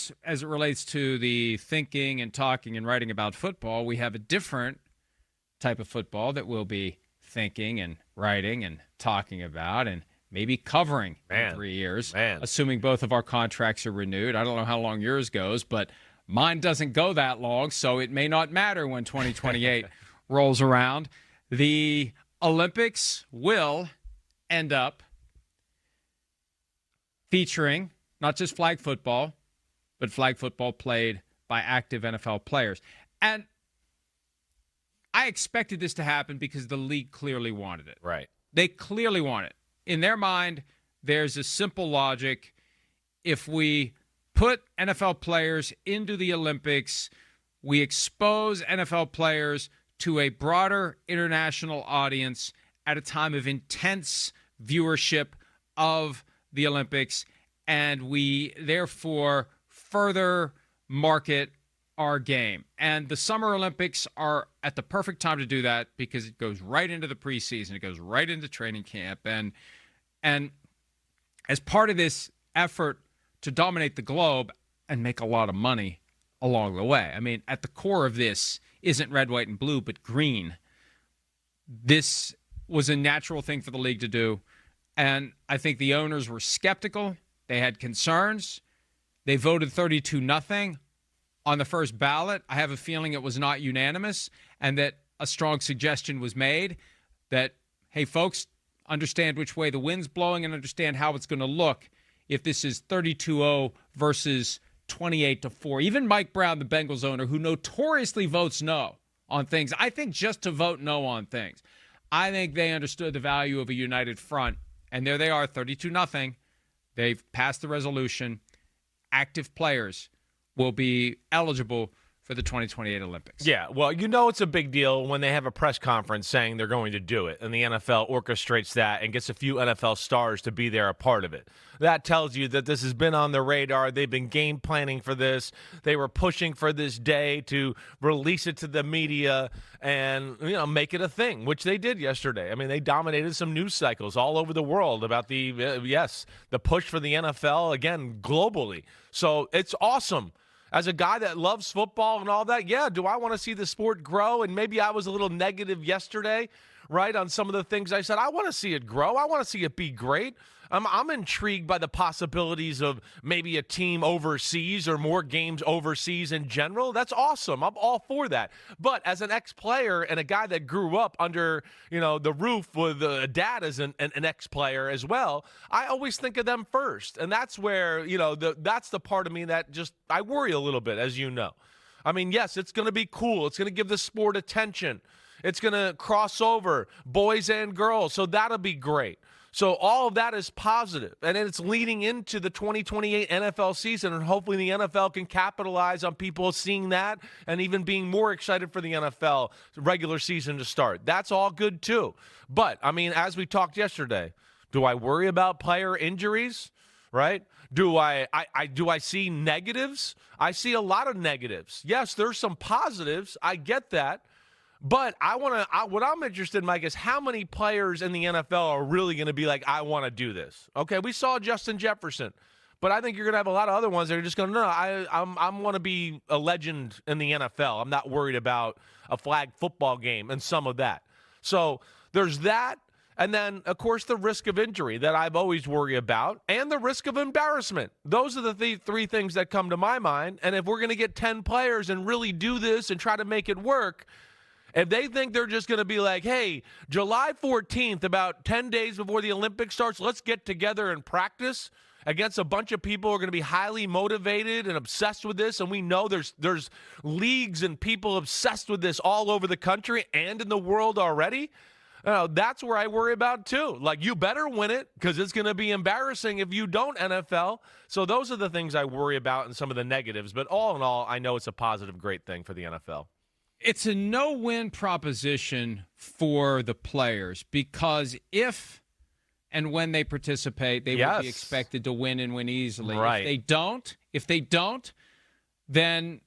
course, as it relates to the thinking and talking and writing about football, we have a different type of football that we'll be thinking and writing and talking about and maybe covering in 3 years, assuming both of our contracts are renewed. I don't know how long yours goes, but mine doesn't go that long, so it may not matter when 2028 rolls around. The Olympics will end up featuring not just flag football, but flag football played by active NFL players. And I expected this to happen because the league clearly wanted it. Right. They clearly want it. In their mind, there's a simple logic. If we put NFL players into the Olympics, we expose NFL players to a broader international audience at a time of intense viewership of the Olympics, and we therefore further market our game. And the Summer Olympics are at the perfect time to do that because it goes right into the preseason. It goes right into training camp. And as part of this effort to dominate the globe and make a lot of money along the way, I mean, at the core of this isn't red, white, and blue, but green. This was a natural thing for the league to do. And I think the owners were skeptical. They had concerns. They voted 32-0 on the first ballot. I have a feeling it was not unanimous and that a strong suggestion was made that, hey, folks, understand which way the wind's blowing and understand how it's going to look if this is 32-0 versus 28-4. Even Mike Brown, the Bengals owner, who notoriously votes no on things, I think just to vote no on things, I think they understood the value of a united front. And there they are, 32-0. They've passed the resolution. Active players will be eligible for the 2028 Olympics. Yeah, well, you know it's a big deal when they have a press conference saying they're going to do it, and the NFL orchestrates that and gets a few NFL stars to be there a part of it. That tells you that this has been on their radar. They've been game planning for this. They were pushing for this day to release it to the media and, you know, make it a thing, which they did yesterday. I mean, they dominated some news cycles all over the world about the push for the NFL, again, globally. So it's awesome. As a guy that loves football and all that, yeah, do I want to see the sport grow? And maybe I was a little negative yesterday, right, on some of the things I said. I want to see it grow. I want to see it be great. I'm intrigued by the possibilities of maybe a team overseas or more games overseas in general. That's awesome. I'm all for that. But as an ex-player and a guy that grew up under, you know, the roof with a dad as an ex-player as well, I always think of them first. And that's where, you know, that's the part of me that just I worry a little bit, as you know. I mean, yes, it's going to be cool. It's going to give the sport attention. It's going to cross over boys and girls. So that'll be great. So all of that is positive, and it's leading into the 2028 NFL season, and hopefully the NFL can capitalize on people seeing that and even being more excited for the NFL regular season to start. That's all good too. But, I mean, as we talked yesterday, do I worry about player injuries, right? Do I see negatives? I see a lot of negatives. Yes, there's some positives. I get that. But what I'm interested in, Mike, is how many players in the NFL are really going to be like, I want to do this. Okay, we saw Justin Jefferson, but I think you're going to have a lot of other ones that are just going to, no, I want to be a legend in the NFL. I'm not worried about a flag football game and some of that. So there's that. And then, of course, the risk of injury that I've always worried about and the risk of embarrassment. Those are the three things that come to my mind. And if we're going to get 10 players and really do this and try to make it work, if they think they're just going to be like, hey, July 14th, about 10 days before the Olympics starts, let's get together and practice against a bunch of people who are going to be highly motivated and obsessed with this, and we know there's leagues and people obsessed with this all over the country and in the world already, that's where I worry about too. Like, you better win it because it's going to be embarrassing if you don't, NFL. So those are the things I worry about and some of the negatives. But all in all, I know it's a positive, great thing for the NFL. It's a no-win proposition for the players because if and when they participate, they will be expected to win and win easily. Right. If they don't, then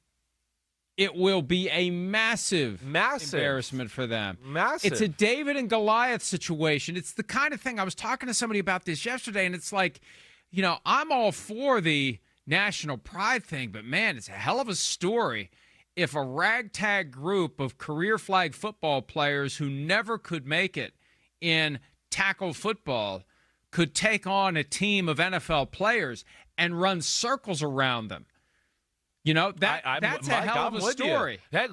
it will be a massive embarrassment for them. Massive. It's a David and Goliath situation. It's the kind of thing, I was talking to somebody about this yesterday, and it's like, you know, I'm all for the national pride thing, but man, it's a hell of a story if a ragtag group of career flag football players who never could make it in tackle football could take on a team of NFL players and run circles around them. You know, that's a hell of a story. Hey,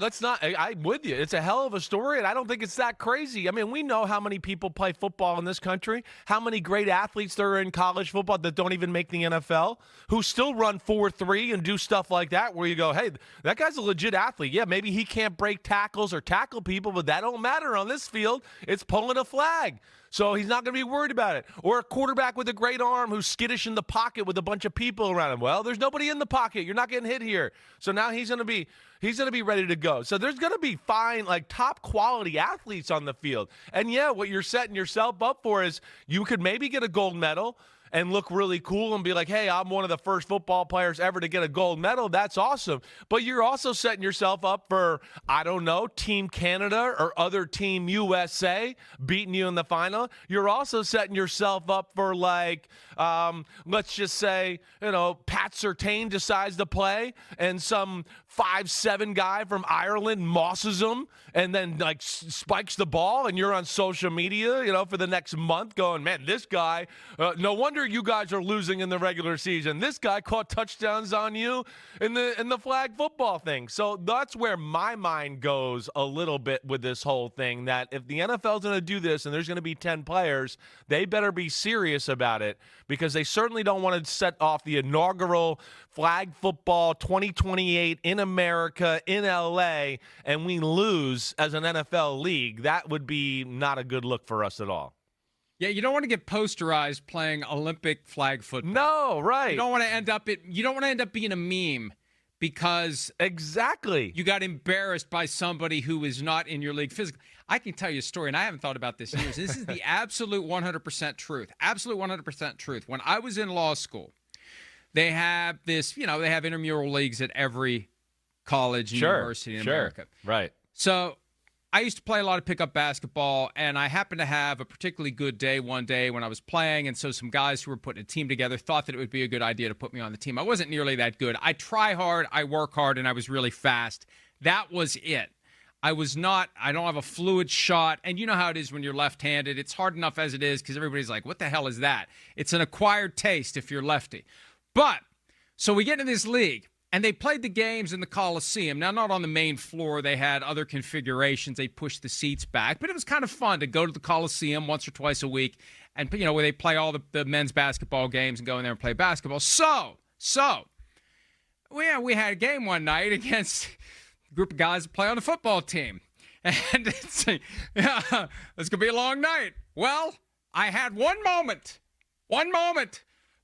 I'm with you. It's a hell of a story, and I don't think it's that crazy. I mean, we know how many people play football in this country, how many great athletes there are in college football that don't even make the NFL, who still run 4.3 and do stuff like that, where you go, hey, that guy's a legit athlete. Yeah, maybe he can't break tackles or tackle people, but that don't matter on this field. It's pulling a flag. So he's not going to be worried about it. Or a quarterback with a great arm who's skittish in the pocket with a bunch of people around him. Well, there's nobody in the pocket. You're not getting hit here. So now he's going to be ready to go. So there's going to be fine, like top quality athletes on the field. And yeah, what you're setting yourself up for is you could maybe get a gold medal and look really cool and be like, hey, I'm one of the first football players ever to get a gold medal. That's awesome. But you're also setting yourself up for, I don't know, Team Canada or other Team USA beating you in the final. You're also setting yourself up for, like, let's just say, Pat Surtain decides to play and some 5'7" guy from Ireland mosses him and then, like, spikes the ball, and you're on social media, for the next month going, man, this guy, no wonder you guys are losing in the regular season. This guy caught touchdowns on you in the flag football thing. So that's where my mind goes a little bit with this whole thing, that if the NFL's going to do this and there's going to be 10 players, they better be serious about it, because they certainly don't want to set off the inaugural flag football 2028 in America, in LA, and we lose as an NFL league. That would be not a good look for us at all. Yeah, you don't want to get posterized playing Olympic flag football. No, right. You don't want to end up being a meme because exactly you got embarrassed by somebody who is not in your league physically. I can tell you a story, and I haven't thought about this in years. This is the absolute 100% truth. Absolute 100% truth. When I was in law school, they have this, they have intramural leagues at every college and university in America. Right. So I used to play a lot of pickup basketball, and I happened to have a particularly good day one day when I was playing, and so some guys who were putting a team together thought that it would be a good idea to put me on the team. I wasn't nearly that good. I try hard, I work hard, and I was really fast. That was it. I don't have a fluid shot, and you know how it is when you're left-handed. It's hard enough as it is because everybody's like, what the hell is that? It's an acquired taste if you're lefty. But, so we get into this league, and they played the games in the Coliseum. Now, not on the main floor. They had other configurations. They pushed the seats back. But it was kind of fun to go to the Coliseum once or twice a week and, where they play all the men's basketball games and go in there and play basketball. So we had a game one night against a group of guys that play on the football team. And it's going to be a long night. Well, I had one moment.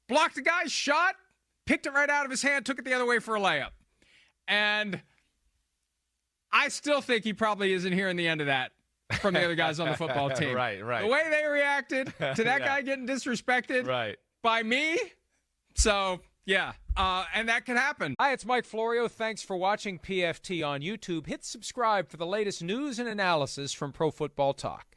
Blocked the guy's shot, picked it right out of his hand, took it the other way for a layup. And I still think he probably isn't hearing the end of that from the other guys on the football team. Right. The way they reacted to that guy getting disrespected by me. So, yeah, and that can happen. Hi, it's Mike Florio. Thanks for watching PFT on YouTube. Hit subscribe for the latest news and analysis from Pro Football Talk.